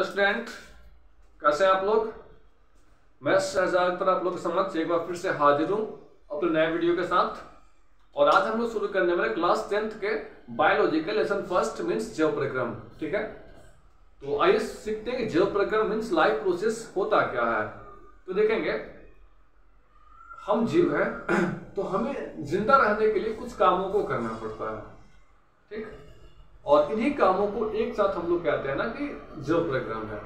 Student, कैसे हैं आप लोग। मैं शहजाद पर आप लोग के समक्ष एक बार फिर से हाजिर हूँ अपने नए वीडियो के साथ। और आज हम लोग शुरू करने वाले क्लास 10th के बायोलॉजी के लेसन फर्स्ट मीन्स जैव प्रक्रम। ठीक है, तो आइए सीखते हैं कि जैव प्रक्रम मीन्स लाइफ प्रोसेस होता क्या है। तो देखेंगे, हम जीव हैं तो हमें जिंदा रहने के लिए कुछ कामों को करना पड़ता है। ठीक, और इन्हीं कामों को एक साथ हम लोग कहते हैं ना कि जैव प्रक्रम है।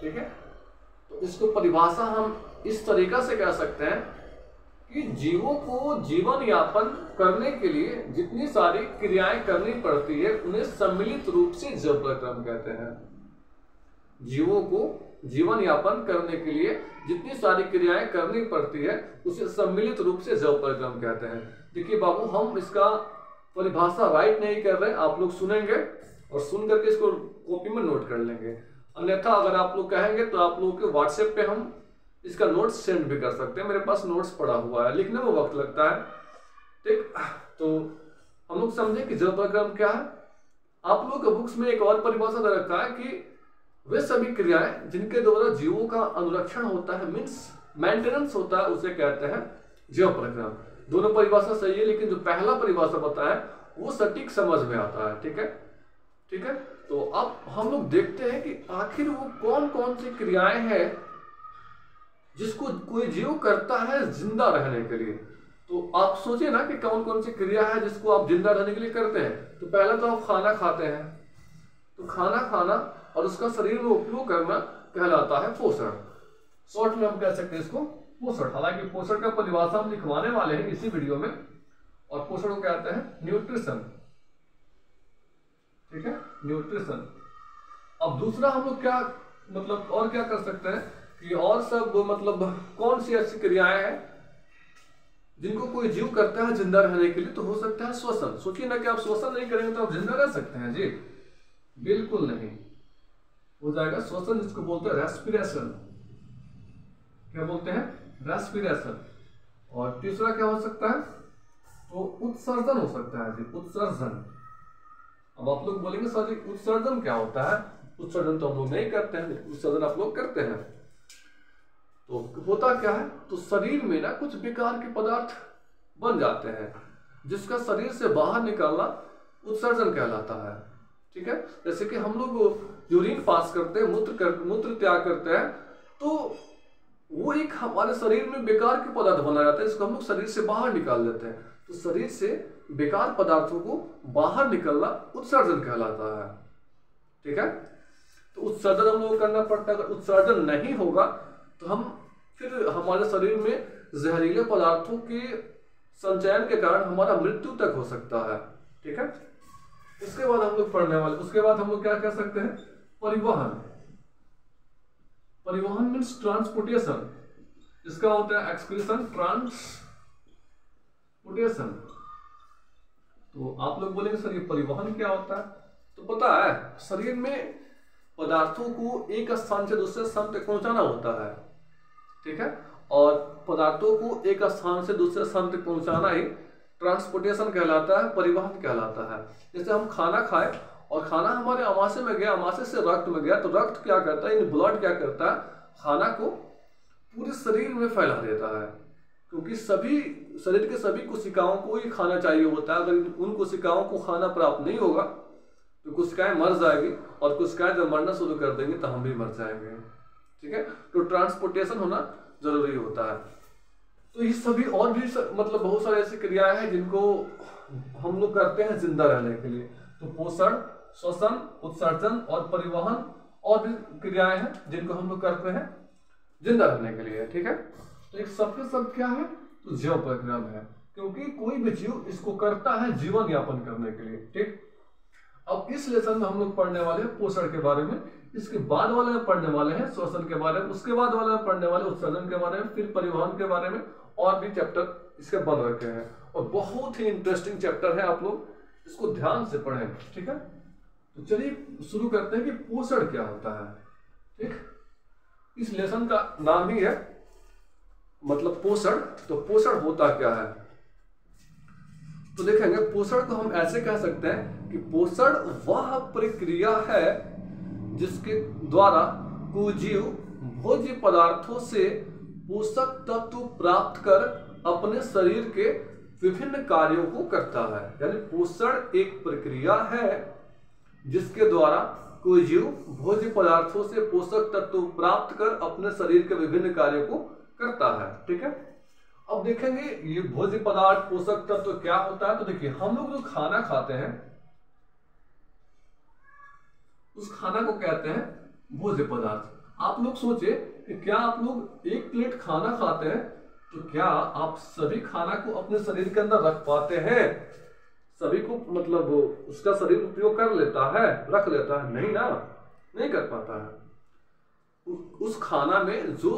ठीक है, तो इसको परिभाषा हम इस तरीका से कह सकते हैं कि जीवों को जीवन यापन करने के लिए जितनी सारी क्रियाएं करनी पड़ती है उन्हें सम्मिलित रूप से जैव प्रक्रम कहते हैं। जीवों को जीवन यापन करने के लिए जितनी सारी क्रियाएं करनी पड़ती है उसे सम्मिलित रूप से जैव प्रक्रम कहते हैं। देखिए बाबू, हम इसका परिभाषा राइट नहीं कर रहे, आप लोग सुनेंगे और सुन करके इसको कॉपी में नोट कर लेंगे। अन्यथा अगर आप लोग कहेंगे तो आप लोगों के व्हाट्सएप पे हम इसका नोट्स सेंड भी कर सकते हैं। मेरे पास नोट्स पड़ा हुआ है, लिखने में वक्त लगता है। ठीक, तो हम लोग समझे कि जैव प्रक्रम क्या है। आप लोग के बुक्स में एक और परिभाषा दे रखा है कि वे सभी क्रियाएं जिनके द्वारा जीवों का अनुरक्षण होता है, मीन्स मेंटेनेंस होता है, उसे कहते हैं जैव प्रक्रम। दोनों परिभाषा सही है, लेकिन जो पहला परिभाषा बताया वो सटीक समझ में आता है। ठीक है, ठीक है। तो अब हम लोग देखते हैं कि आखिर वो कौन कौन सी क्रियाएं हैं जिसको कोई जीव करता है जिंदा रहने के लिए। तो आप सोचिए ना कि कौन कौन सी क्रिया है जिसको आप जिंदा रहने के लिए करते हैं। तो पहला तो आप खाना खाते हैं, तो खाना खाना और उसका शरीर में उपयोग करना कहलाता है पोषण। शॉर्ट में हम कह सकते हैं इसको पोषण। हालांकि पोषण का परिभाषा हम लिखवाने वाले हैं इसी वीडियो में, और पोषण को कहते हैं न्यूट्रिशन। ठीक है, न्यूट्रिशन। अब दूसरा हम लोग क्या मतलब और क्या कर सकते हैं कि और सब मतलब कौन सी ऐसी क्रियाएं हैं जिनको कोई जीव करता है जिंदा रहने के लिए। तो हो सकता है श्वसन। सोचिए ना कि आप श्वसन नहीं करेंगे तो आप जिंदा रह सकते हैं जी? बिल्कुल नहीं हो जाएगा। श्वसन जिसको बोलते हैं रेस्पिरेशन। क्या बोलते हैं? रेस्पिरेशन। और तीसरा क्या हो सकता है? तो उत्सर्जन हो सकता है जी, उत्सर्जन। अब आप लोग बोलेंगे सर जी उत्सर्जन क्या होता है? उत्सर्जन तो हम लोग नहीं करते हैं, उत्सर्जन आप लोग करते हैं। तो होता क्या है, तो शरीर में ना कुछ बेकार के पदार्थ बन जाते हैं जिसका शरीर से बाहर निकलना उत्सर्जन कहलाता है। ठीक है, जैसे कि हम लोग यूरिन पास करते हैं, मूत्र त्याग करते हैं, तो वो एक हमारे शरीर में बेकार के पदार्थ बना जाता है, इसको हम लोग शरीर से बाहर निकाल देते हैं। तो शरीर से बेकार पदार्थों को बाहर निकलना उत्सर्जन कहलाता है। ठीक है, तो उत्सर्जन हम लोग करना पड़ता है। अगर उत्सर्जन नहीं होगा तो हम फिर हमारे शरीर में जहरीले पदार्थों के संचयन के कारण हमारा मृत्यु तक हो सकता है। ठीक है, इसके बाद हम लोग पढ़ने वाले, उसके बाद हम लोग क्या कह सकते हैं? परिवहन। परिवहन मीन्स ट्रांसपोर्टेशन। इसका होता है एक्सक्रीशन, ट्रांसपोर्टेशन। तो आप लोग बोलेंगे सर ये परिवहन क्या होता है? तो पता है, शरीर में पदार्थों को एक स्थान से दूसरे स्थान तक पहुंचाना होता है। ठीक है, और पदार्थों को एक स्थान से दूसरे स्थान तक पहुंचाना ही ट्रांसपोर्टेशन कहलाता है, परिवहन कहलाता है। जैसे हम खाना खाए और खाना हमारे आमाशय में गया, आमाशय से रक्त में गया, तो रक्त क्या करता है, ब्लड क्या करता है, खाना को पूरे शरीर में फैला देता है। क्योंकि सभी शरीर के सभी कोशिकाओं को ही खाना चाहिए होता है। अगर उन कोशिकाओं को खाना प्राप्त नहीं होगा तो कोशिकाएं मर जाएगी, और कोशिकाएं जब मरना शुरू कर देंगे तो हम भी मर जाएंगे। ठीक है, तो ट्रांसपोर्टेशन होना जरूरी होता है। तो ये सभी और भी मतलब बहुत सारी ऐसी क्रियाएं हैं जिनको हम लोग करते हैं जिंदा रहने के लिए। तो पोषण, श्वसन, उत्सर्जन और परिवहन और भी क्रियाएं हैं जिनको हम लोग करते हैं जिंदा रहने के लिए। ठीक है, तो एक सबके सब क्या है? तो जैव प्रक्रम है, क्योंकि कोई भी जीव इसको करता है जीवन यापन करने के लिए। ठीक, अब इस लेसन में हम लोग पढ़ने वाले हैं पोषण के बारे में, इसके बाद वाले में पढ़ने वाले हैं श्वसन के बारे में, उसके बाद वाले में पढ़ने वाले उत्सर्जन के बारे में, फिर परिवहन के बारे में, और भी चैप्टर इसके बन रखे हैं। और बहुत ही इंटरेस्टिंग चैप्टर है, आप लोग इसको ध्यान से पढ़ें। ठीक है, तो चलिए शुरू करते हैं कि पोषण क्या होता है। ठीक, इस लेसन का नाम ही है मतलब पोषण। तो पोषण होता क्या है? तो देखेंगे पोषण को हम ऐसे कह सकते हैं कि पोषण वह प्रक्रिया है जिसके द्वारा कोई जीव भोज्य पदार्थों से पोषक तत्व प्राप्त कर अपने शरीर के विभिन्न कार्यों को करता है। यानी पोषण एक प्रक्रिया है जिसके द्वारा कोई जीव भोज्य पदार्थों से पोषक तत्व प्राप्त कर अपने शरीर के विभिन्न कार्यों को करता है। ठीक है, अब देखेंगे ये भोज्य पदार्थ पोषक तत्व क्या होता है। तो देखिए, हम लोग जो खाना खाते हैं उस खाना को कहते हैं भोज्य पदार्थ। आप लोग सोचे कि क्या आप लोग एक प्लेट खाना खाते हैं तो क्या आप सभी खाना को अपने शरीर के अंदर रख पाते हैं? सभी को मतलब उसका शरीर उपयोग कर लेता है, रख लेता है? नहीं ना, नहीं कर पाता है। उस खाना में जो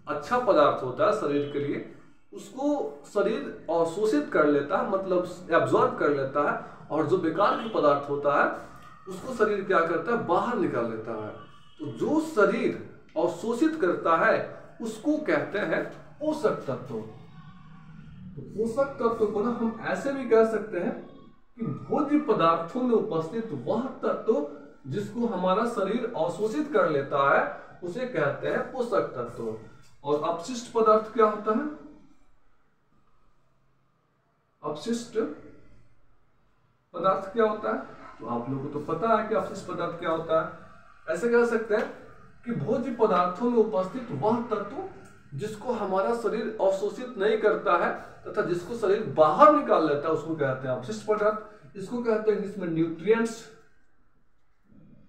अच्छा पदार्थ होता है शरीर के लिए उसको शरीर अवशोषित कर लेता है, मतलब एब्जॉर्ब कर लेता है, और जो बेकार का पदार्थ होता है उसको शरीर क्या करता है, बाहर निकाल लेता है। तो जो शरीर अवशोषित करता है उसको कहते हैं पोषक तत्व। तो पोषक तत्व को ना हम ऐसे भी कह सकते हैं कि भोज्य पदार्थों में उपस्थित वह तत्व जिसको हमारा शरीर अवशोषित कर लेता है उसे कहते हैं पोषक तत्व। और अपशिष्ट पदार्थ क्या होता है? अपशिष्ट पदार्थ क्या होता है? तो आप लोगों को तो पता है कि अपशिष्ट पदार्थ क्या होता है। ऐसे कह सकते हैं कि भोज्य पदार्थों में उपस्थित वह तत्व जिसको हमारा शरीर अवशोषित नहीं करता है तथा जिसको शरीर बाहर निकाल लेता है उसको कहते हैं अपशिष्ट पदार्थ। इसको कहते हैं इंग्लिश में न्यूट्रिएंट्स।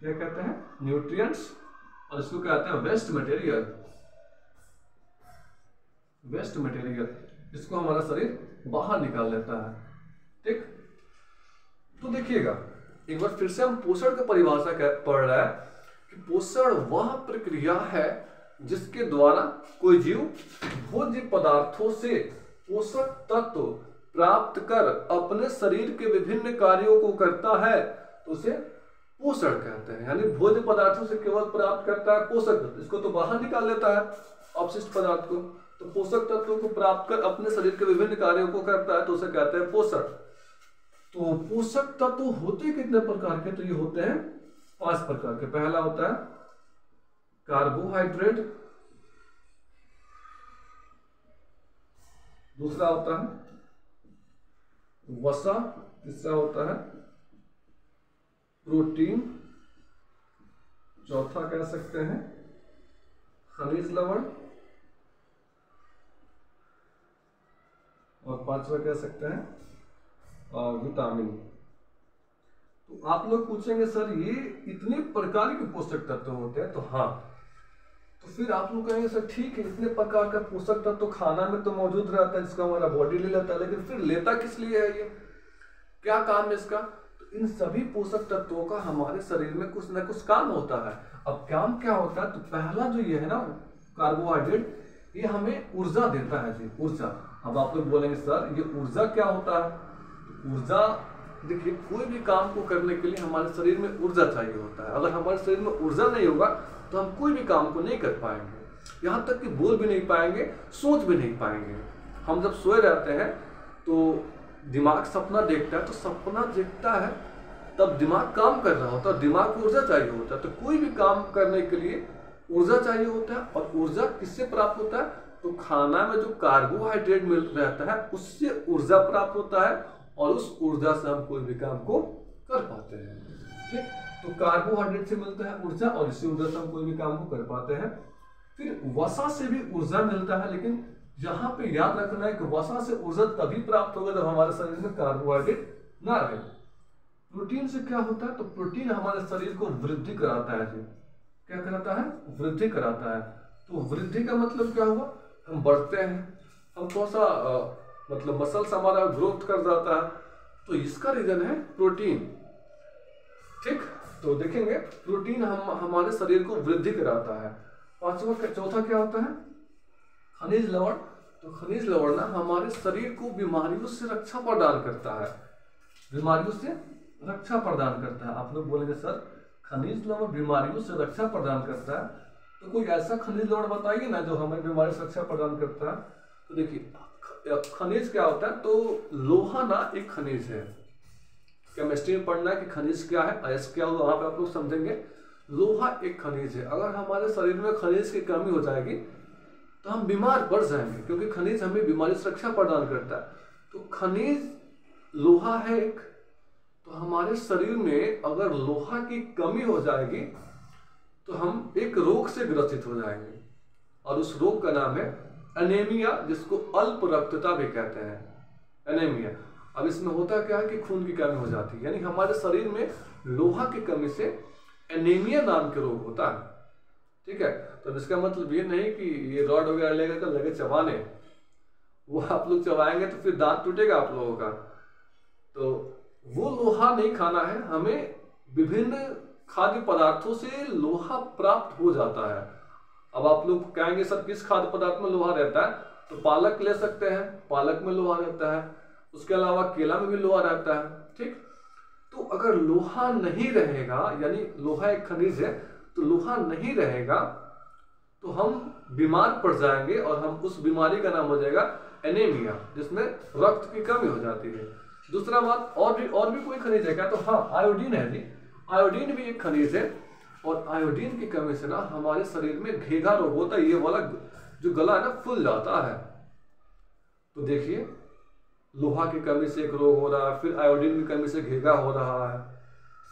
क्या कहते हैं? न्यूट्रिएंट्स। और इसको कहते हैं वेस्ट मटेरियल। वेस्ट मटेरियल, इसको हमारा शरीर बाहर निकाल लेता है। ठीक, तो देखिएगा एक बार फिर से हम पोषण की परिभाषा पढ़ रहे हैं कि पोषण वह प्रक्रिया है जिसके द्वारा कोई जीव भोज्य पदार्थों से पोषक तत्व प्राप्त कर अपने शरीर के विभिन्न कार्यों को करता है, तो उसे पोषण कहते हैं। यानी भोज्य पदार्थों से केवल प्राप्त करता है पोषक तत्व, इसको तो बाहर निकाल लेता है अपशिष्ट पदार्थ को, तो पोषक तत्वों को प्राप्त कर अपने शरीर के विभिन्न कार्यों को करता है, तो उसे कहते हैं पोषण। तो पोषक तत्व होते कितने प्रकार के? तो ये होते हैं 5 प्रकार के। पहला होता है कार्बोहाइड्रेट, दूसरा होता है वसा, तीसरा होता है प्रोटीन, चौथा कह सकते हैं खनिज लवण, और पांचवा कह सकते हैं विटामिन। तो आप लोग पूछेंगे सर ये इतने प्रकार के पोषक तत्व होते हैं? तो हाँ, तो फिर आप लोग कहेंगे सर ठीक है इतने प्रकार का पोषक तत्व तो खाना में तो मौजूद रहता है जिसका हमारा बॉडी ले लेता है, लेकिन फिर लेता किस लिए है? ये क्या काम है इसका? तो इन सभी पोषक तत्वों का हमारे शरीर में कुछ ना कुछ काम होता है। अब काम क्या होता है? तो पहला जो ये है ना कार्बोहाइड्रेट, ये हमें ऊर्जा देता है जी, ऊर्जा। अब आप लोग बोलेंगे सर ये ऊर्जा क्या होता है? ऊर्जा देखिए, कोई भी काम को करने के लिए हमारे शरीर में ऊर्जा चाहिए होता है। अगर हमारे शरीर में ऊर्जा नहीं होगा तो हम कोई भी काम को नहीं कर पाएंगे, यहाँ तक कि बोल भी नहीं पाएंगे, सोच भी नहीं पाएंगे। हम जब सोए रहते हैं तो दिमाग सपना देखता है, तो सपना देखता है तब दिमाग काम कर रहा होता है, दिमाग को ऊर्जा चाहिए होता है। तो कोई भी काम करने के लिए ऊर्जा चाहिए होता है, और ऊर्जा किससे प्राप्त होता है? तो खाना में जो कार्बोहाइड्रेट मिल रहता है उससे ऊर्जा प्राप्त होता है, और उस ऊर्जा से हम कोई भी काम को कर पाते हैं। ठीक, तो कार्बोहाइड्रेट से मिलता है ऊर्जा, और इसी ऊर्जा से हम कोई भी काम को कर पाते हैं। फिर वसा से भी ऊर्जा मिलता है, लेकिन यहाँ पे याद रखना है कि वसा से ऊर्जा तभी प्राप्त होगा जब हमारे शरीर में कार्बोहाइड्रेट ना रहे। प्रोटीन से क्या होता है? तो प्रोटीन हमारे शरीर को वृद्धि कराता है जी। क्या कराता है? वृद्धि कराता है। तो वृद्धि का मतलब क्या हुआ? हम बढ़ते हैं, हम थोड़ा सा मतलब मसल्स हमारा ग्रोथ कर जाता है, तो इसका रीजन है प्रोटीन। ठीक, तो देखेंगे प्रोटीन हमारे शरीर को वृद्धि कराता है। चौथा क्या होता है? खनिज लवण। तो खनिज लवण ना हमारे शरीर को बीमारियों से रक्षा प्रदान करता है, बीमारियों से रक्षा प्रदान करता है। आप लोग बोलेंगे सर खनिज लवण बीमारियों से रक्षा प्रदान करता है, तो कोई ऐसा खनिज लवण बताइए ना जो हमें बीमारी से रक्षा प्रदान करता है। तो देखिए खनिज क्या होता है? तो लोहा ना एक खनिज है, केमिस्ट्री में पढ़ना है कि खनिज क्या है, अयस्क क्या होगा, वहां पे आप लोग समझेंगे। लोहा एक खनिज है। अगर हमारे शरीर में खनिज की कमी हो जाएगी तो हम बीमार पड़ जाएंगे, क्योंकि खनिज हमें बीमारी से रक्षा प्रदान करता है। तो खनिज लोहा है एक, तो हमारे शरीर में अगर लोहा की कमी हो जाएगी तो हम एक रोग से ग्रसित हो जाएंगे, और उस रोग का नाम है एनीमिया, जिसको अल्प रक्तता भी कहते हैं, एनीमिया। अब इसमें होता क्या है कि खून की कमी हो जाती है, यानी हमारे शरीर में लोहा की कमी से एनीमिया नाम के रोग होता है। ठीक है, तो इसका मतलब ये नहीं कि ये रॉड वगैरह लेकर लगे चबाने, वो आप लोग चबाएंगे तो फिर दांत टूटेगा आप लोगों का। तो वो लोहा नहीं खाना है, हमें विभिन्न खाद्य पदार्थों से लोहा प्राप्त हो जाता है। अब आप लोग कहेंगे सर किस खाद्य पदार्थ में लोहा रहता है, तो पालक ले सकते हैं, पालक में लोहा रहता है, उसके अलावा केला में भी लोहा रहता है। ठीक, तो अगर लोहा नहीं रहेगा, यानी लोहा एक खनिज है, तो लोहा नहीं रहेगा तो हम बीमार पड़ जाएंगे, और हम उस बीमारी का नाम हो जाएगा एनीमिया, जिसमें रक्त की कमी हो जाती है। दूसरा बात, और भी कोई खनिज है क्या, तो हाँ आयोडीन है जी, आयोडीन भी एक खनिज है, और आयोडीन की कमी से ना हमारे शरीर में घेघा रोग होता है, ये वाला जो गला है ना फूल जाता है। तो देखिए लोहा की कमी से एक रोग हो रहा है, फिर आयोडीन की कमी से घेघा हो रहा है।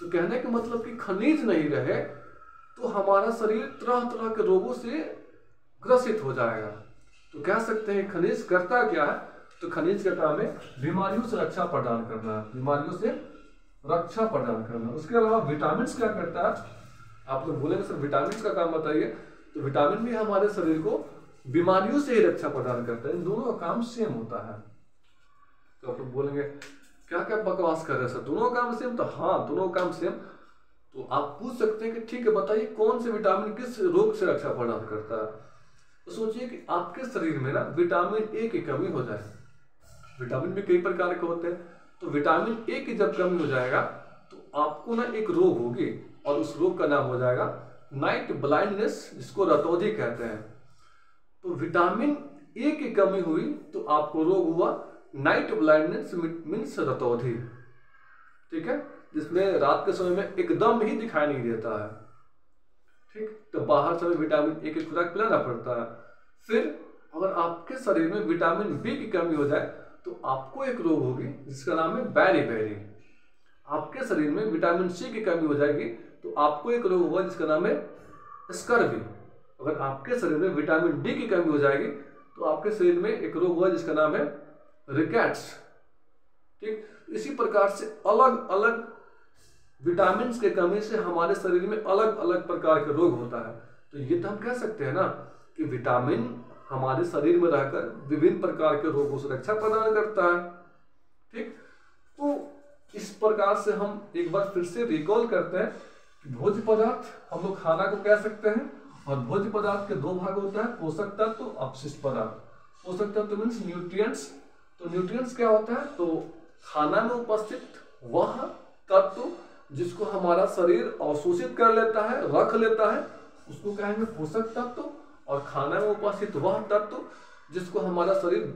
तो कहने का मतलब कि खनिज नहीं रहे तो हमारा शरीर तरह तरह के रोगों से ग्रसित हो जाएगा। तो कह सकते हैं खनिज करता क्या है, तो खनिज का काम है बीमारियों से रक्षा प्रदान करना, बीमारियों से रक्षा प्रदान करना। उसके अलावा विटामिन क्या करता है, आप लोग बोलेंगे सर विटामिन का काम बताइए, तो विटामिन भी हमारे शरीर को बीमारियों से ही रक्षा प्रदान करता है। इन दोनों का काम सेम होता है। तो आप लोग बोलेंगे क्या क्या बकवास कर रहे हैं सर, दोनों काम सेम, तो हाँ दोनों काम सेम। तो आप पूछ सकते हैं कि ठीक है बताइए कौन से विटामिन किस रोग से रक्षा प्रदान करता है। तो सोचिए कि आपके शरीर में ना विटामिन ए की कमी हो जाए, विटामिन भी कई प्रकार के होते हैं, तो विटामिन ए की जब कमी हो जाएगा तो आपको ना एक रोग होगी, और उस रोग का नाम हो जाएगा नाइट ब्लाइंडनेस, जिसको रतौंधी कहते हैं। तो विटामिन ए की कमी हुई तो आपको रोग हुआ नाइट ब्लाइंडनेस, मीन्स रतौंधी। ठीक है, जिसमें रात के समय में एकदम ही दिखाई नहीं देता है। ठीक, तो बाहर से विटामिन ए की खुराक पिलाना पड़ता है। फिर अगर आपके शरीर में विटामिन बी की कमी हो जाए तो आपको एक रोग होगी जिसका नाम है बेरी। आपके शरीर में विटामिन सी की कमी हो जाएगी तो आपको एक रोग होगा जिसका नाम है स्कर्वी। अगर आपके शरीर में विटामिन डी की कमी हो जाएगी तो आपके शरीर में एक रोग होगा जिसका नाम है रिकेट्स। ठीक, इसी प्रकार से अलग अलग विटामिन के कमी से हमारे शरीर में अलग अलग प्रकार के रोग होता है। तो ये तो हम कह सकते हैं ना कि विटामिन हमारे शरीर में रहकर विभिन्न प्रकार के रोगों से रक्षा प्रदान करता है। ठीक, तो इस प्रकार से हम एक बार फिर से रिकॉल करते हैं कि भोज्य पदार्थ हम लोग खाना को कह सकते हैं, और भोज्य पदार्थ के दो भाग होता है, पोषक तत्व, अपशिष्ट पदार्थ। पोषक तत्व मीन्स न्यूट्रिएंट्स। तो न्यूट्रिएंट्स क्या होता है, तो खाना में उपस्थित वह तत्व जिसको हमारा शरीर अवशोषित कर लेता है, रख लेता है, उसको कहेंगे पोषक तत्व। और खाना में उपस्थित वह तत्व जिसको हमारा शरीर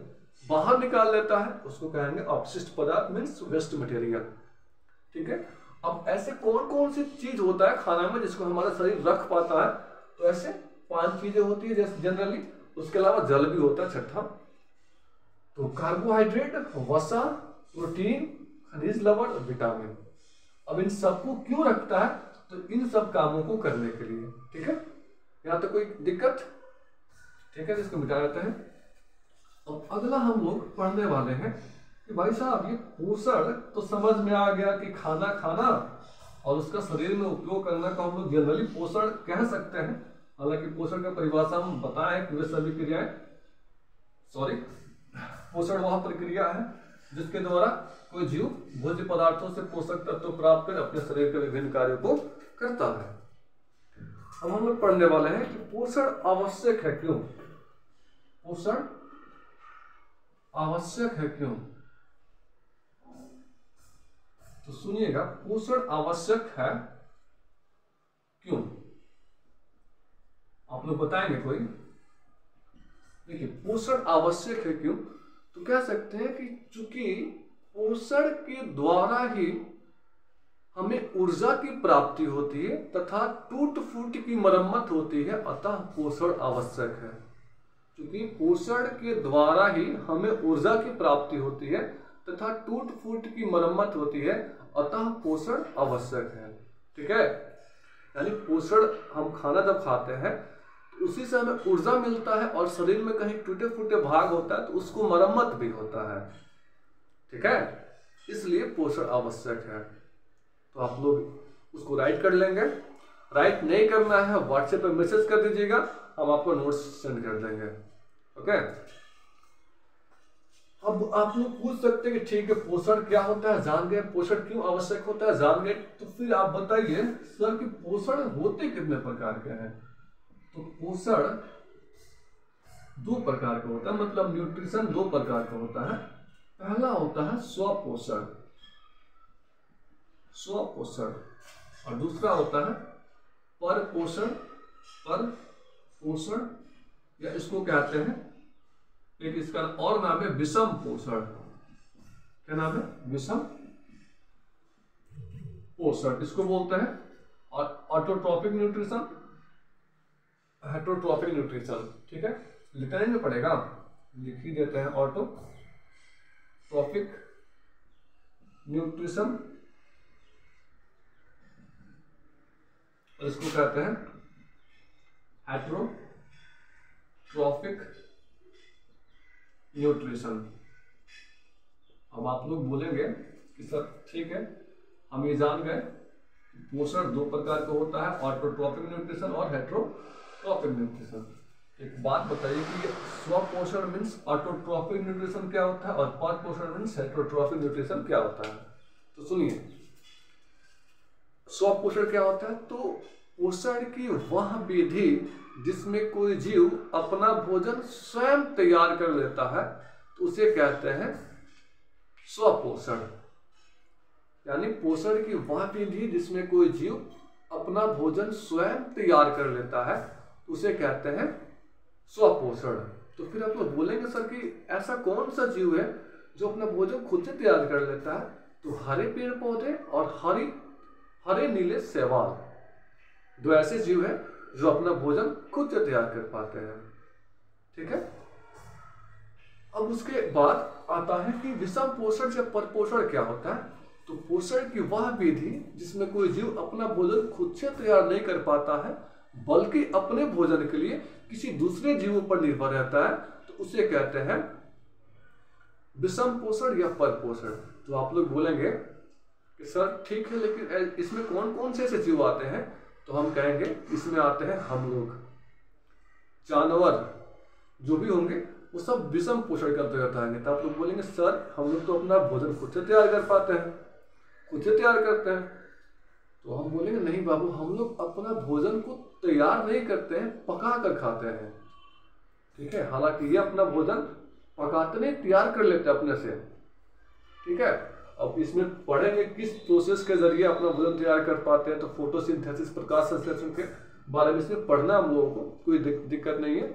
बाहर निकाल लेता है उसको कहेंगे अपशिष्ट पदार्थ, मीन्स वेस्ट मटेरियल। ठीक है, अब ऐसे कौन कौन सी चीज होता है खाना में जिसको हमारा शरीर रख पाता है, तो ऐसे 5 चीजें होती है जैसे जनरली। उसके अलावा जल भी होता है छठा। तो कार्बोहाइड्रेट, वसा, प्रोटीन, खनिज लवण और विटामिन। अब इन सबको क्यों रखता है, तो इन सब कामों को करने के लिए। ठीक है, यहाँ तो कोई दिक्कत, ठीक है, जिसको मिटा देते हैं। अब अगला हम लोग पढ़ने वाले हैं कि भाई साहब ये पोषण तो समझ में आ गया कि खाना खाना और उसका शरीर में उपयोग करना को हम लोग जनरली पोषण कह सकते हैं। हालांकि पोषण का परिभाषा हम बताएं कि वे सभी क्रियाएं, पोषण वह प्रक्रिया है जिसके द्वारा कोई जीव भोज्य पदार्थों से पोषक तत्व प्राप्त कर अपने शरीर के विभिन्न कार्यों को करता है। अब हम लोग पढ़ने वाले हैं कि पोषण आवश्यक है क्यों। पोषण आवश्यक है क्यों, तो सुनिएगा, पोषण आवश्यक है क्यों, आप लोग बताएंगे कोई। देखिए पोषण आवश्यक है क्यों, तो कह सकते हैं कि चूंकि पोषण के द्वारा ही हमें ऊर्जा की प्राप्ति होती है तथा टूट फूट की मरम्मत होती है, अतः पोषण आवश्यक है। क्योंकि पोषण के द्वारा ही हमें ऊर्जा की प्राप्ति होती है तथा टूट फूट की मरम्मत होती है, अतः पोषण आवश्यक है। ठीक है, यानी पोषण हम खाना जब खाते हैं तो उसी से हमें ऊर्जा मिलता है और शरीर में कहीं टूटे फूटे भाग होता है तो उसको मरम्मत भी होता है। ठीक है, इसलिए पोषण आवश्यक है। तो आप लोग उसको राइट कर लेंगे। राइट नहीं करना है व्हाट्सएप पे मैसेज कर दीजिएगा, हम आपको नोट्स सेंड कर देंगे। ओके, अब आप लोग पूछ सकते हैं कि ठीक है पोषण क्या होता है जान गए, पोषण क्यों आवश्यक होता है जान गए, तो फिर आप बताइए सर कि पोषण होते कितने प्रकार के हैं। तो पोषण दो प्रकार का होता है, मतलब न्यूट्रिशन दो प्रकार का होता है। पहला होता है स्वपोषण, स्वपोषण, और दूसरा होता है परपोषण, परपोषण, या इसको कहते हैं एक इसका और नाम है विषम पोषण। क्या नाम है? विषम पोषण इसको बोलते हैं। और ऑटोट्रॉपिक न्यूट्रिशन, हेटरोट्रॉपिक न्यूट्रिशन। ठीक है, लिखना नहीं पड़ेगा, लिख ही देते हैं। ऑटोट्रॉपिक न्यूट्रिशन और इसको कहते हैं हेटरोट्रॉपिक न्यूट्रिशन। अब आप लोग बोलेंगे कि सर ठीक है हम ये जान गए पोषण दो प्रकार का होता है, ऑटोट्रॉपिक न्यूट्रिशन और हेटरोट्रॉपिक न्यूट्रिशन। एक बात बताइए कि स्वपोषण मीन्स ऑटोट्रॉपिक न्यूट्रिशन क्या होता है और परपोषण मीन्स हेटरोट्रॉपिक न्यूट्रिशन क्या होता है। तो सुनिए, स्वपोषण क्या होता है? तो पोषण की वह विधि जिसमें कोई जीव अपना भोजन स्वयं तैयार कर लेता है तो उसे कहते हैं स्वपोषण। यानी पोषण की वह विधि जिसमें कोई जीव अपना भोजन स्वयं तैयार कर लेता है तो उसे कहते हैं स्वपोषण। तो फिर आप लोग बोलेंगे सर कि ऐसा कौन सा जीव है जो अपना भोजन खुद से तैयार कर लेता है? तो हरे पेड़ पौधे और हरे नीले शैवाल, दो ऐसे जीव हैं जो अपना भोजन खुद से तैयार कर पाते हैं। ठीक है, अब उसके बाद आता है कि विषम पोषण या परपोषण क्या होता है। तो पोषण की वह विधि जिसमें कोई जीव अपना भोजन खुद से तैयार नहीं कर पाता है बल्कि अपने भोजन के लिए किसी दूसरे जीवों पर निर्भर रहता है तो उसे कहते हैं विषम पोषण या परपोषण। तो आप लोग बोलेंगे कि सर ठीक है लेकिन इसमें कौन कौन से ऐसे जीव आते हैं? तो हम कहेंगे इसमें आते हैं हम लोग, जानवर जो भी होंगे वो सब विषम पोषण के अंतर्गत आएंगे। तो आप लोग बोलेंगे सर हम लोग तो अपना भोजन खुद से तैयार कर पाते हैं, खुद से तैयार करते हैं। तो हम बोलेंगे नहीं बाबू, हम लोग अपना भोजन को तैयार नहीं करते हैं, पका कर खाते हैं। ठीक है, हालांकि ये अपना भोजन पकाते नहीं, तैयार कर लेते हैं अपने से। ठीक है, अब इसमें पढ़ेंगे किस प्रोसेस के जरिए अपना भोजन तैयार कर पाते हैं। तो फोटोसिंथेसिस, प्रकाश संश्लेषण के बारे में इसमें पढ़ना हम लोगों को, कोई दिक्कत नहीं है।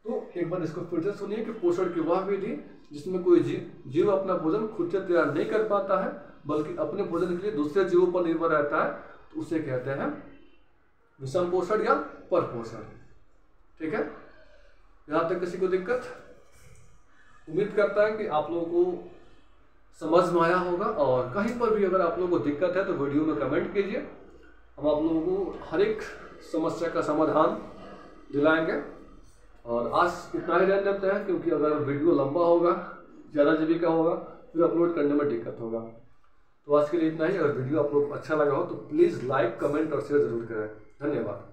तो एक बार इसको फिर से सुनिए कि पोषण की वह विधि जिसमें कोई जीव अपना भोजन खुद से तैयार नहीं कर पाता है बल्कि अपने भोजन के लिए दूसरे जीवों पर निर्भर रहता है तो उसे कहते हैं विषम पोषण या परपोषण। ठीक है, यहाँ तक किसी को दिक्कत? उम्मीद करता है कि आप लोगों को समझ में आया होगा। और कहीं पर भी अगर आप लोगों को दिक्कत है तो वीडियो में कमेंट कीजिए, हम आप लोगों को हर एक समस्या का समाधान दिलाएंगे। और आज इतना ही रहने देते हैं क्योंकि अगर वीडियो लंबा होगा, ज़्यादा जीबी का होगा, फिर अपलोड करने में दिक्कत होगा। तो आज के लिए इतना ही। अगर वीडियो आप लोग को अच्छा लगा हो तो प्लीज़ लाइक, कमेंट और शेयर जरूर करें। धन्यवाद।